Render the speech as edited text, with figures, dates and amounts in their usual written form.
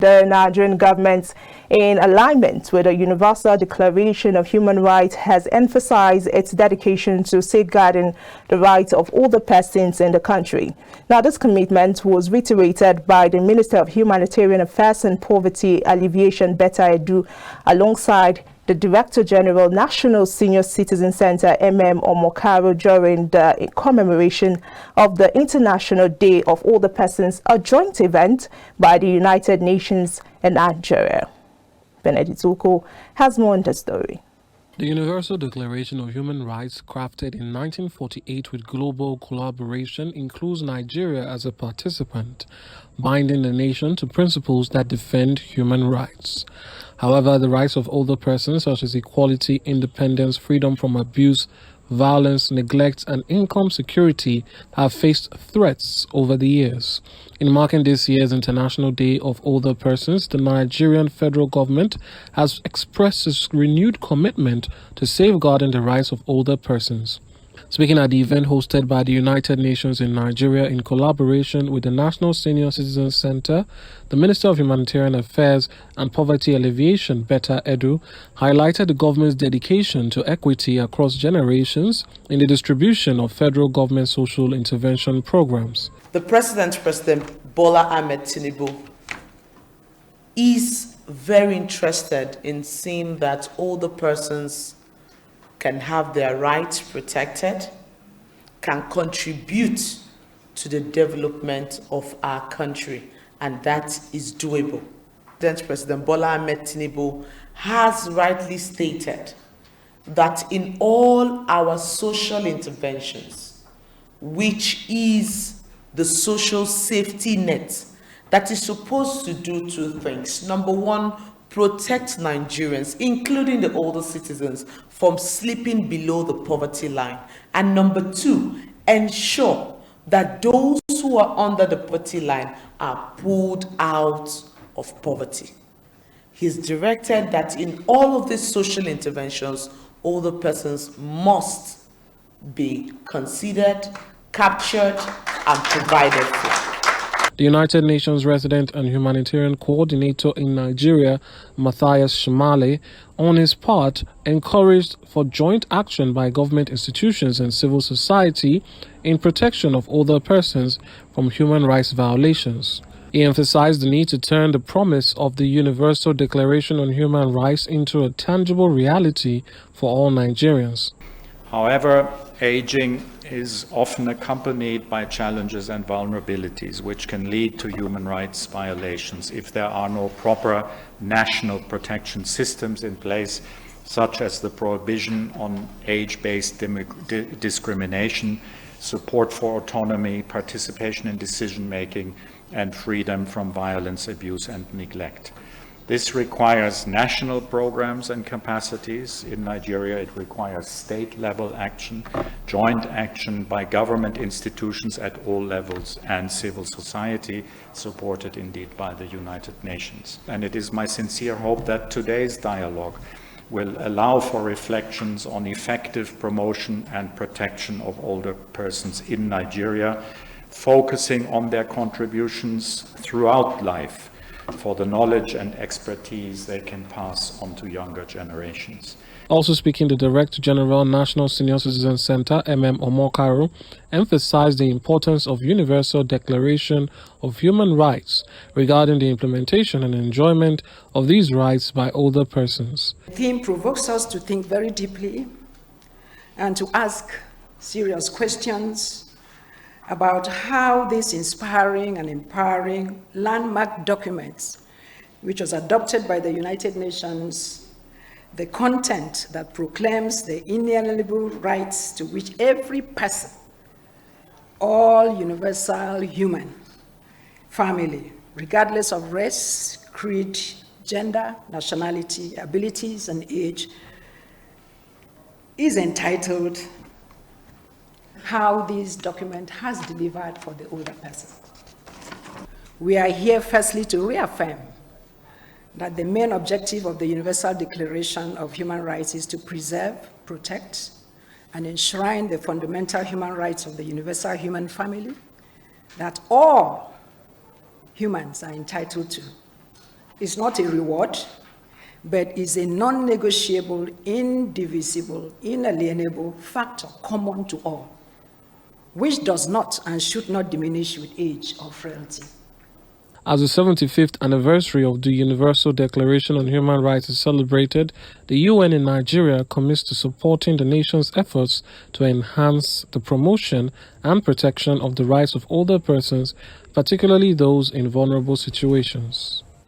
The Nigerian government, in alignment with the Universal Declaration of Human Rights, has emphasized its dedication to safeguarding the rights of all the persons in the country. Now, this commitment was reiterated by the Minister of Humanitarian Affairs and Poverty Alleviation, Betta, alongside the Director General, National Senior Citizen Center, Omokaro, during the commemoration of the International Day of Older Persons, a joint event by the United Nations and Nigeria. Benedict Uko has more on the story. The Universal Declaration of Human Rights, crafted in 1948 with global collaboration, includes Nigeria as a participant, binding the nation to principles that defend human rights. However, the rights of older persons, such as equality, independence, freedom from abuse, violence, neglect, and income security, have faced threats over the years. In marking this year's International Day of Older Persons, the Nigerian federal government has expressed its renewed commitment to safeguarding the rights of older persons. Speaking at the event hosted by the United Nations in Nigeria in collaboration with the National Senior Citizen Center, the Minister of Humanitarian Affairs and Poverty Alleviation, Betta, highlighted the government's dedication to equity across generations in the distribution of federal government social intervention programs. The President Bola Ahmed Tinubu, is very interested in seeing that older persons can have their rights protected, can contribute to the development of our country, and that is doable. President Bola Ahmed Tinubu has rightly stated that in all our social interventions, which is the social safety net, that is supposed to do two things. Number one, protect Nigerians, including the older citizens, from slipping below the poverty line. And number two, ensure that those who are under the poverty line are pulled out of poverty. He's directed that in all of these social interventions, older persons must be considered, captured, and provided for. The United Nations Resident and Humanitarian Coordinator in Nigeria, Matthias Shimale, on his part, encouraged for joint action by government institutions and civil society in protection of older persons from human rights violations. He emphasized the need to turn the promise of the Universal Declaration on Human Rights into a tangible reality for all Nigerians. However, aging is often accompanied by challenges and vulnerabilities which can lead to human rights violations if there are no proper national protection systems in place, such as the prohibition on age-based discrimination, support for autonomy, participation in decision-making, and freedom from violence, abuse, and neglect. This requires national programs and capacities. In Nigeria, it requires state-level action, joint action by government institutions at all levels and civil society, supported indeed by the United Nations. And it is my sincere hope that today's dialogue will allow for reflections on effective promotion and protection of older persons in Nigeria, focusing on their contributions throughout life, for the knowledge and expertise they can pass on to younger generations. Also speaking, the Director General, National Senior Citizen Center, Omokaro, emphasized the importance of Universal Declaration of Human Rights regarding the implementation and enjoyment of these rights by older persons. The theme provokes us to think very deeply and to ask serious questions about how this inspiring and empowering landmark documents, which was adopted by the United Nations, the content that proclaims the inalienable rights to which every person, all universal human family, regardless of race, creed, gender, nationality, abilities, and age, is entitled, how this document has delivered for the older person. We are here firstly to reaffirm that the main objective of the Universal Declaration of Human Rights is to preserve, protect, and enshrine the fundamental human rights of the universal human family that all humans are entitled to, is not a reward, but is a non-negotiable, indivisible, inalienable factor common to all, which does not and should not diminish with age or frailty. As the 75th anniversary of the Universal Declaration on Human Rights is celebrated, the UN in Nigeria commits to supporting the nation's efforts to enhance the promotion and protection of the rights of older persons, particularly those in vulnerable situations.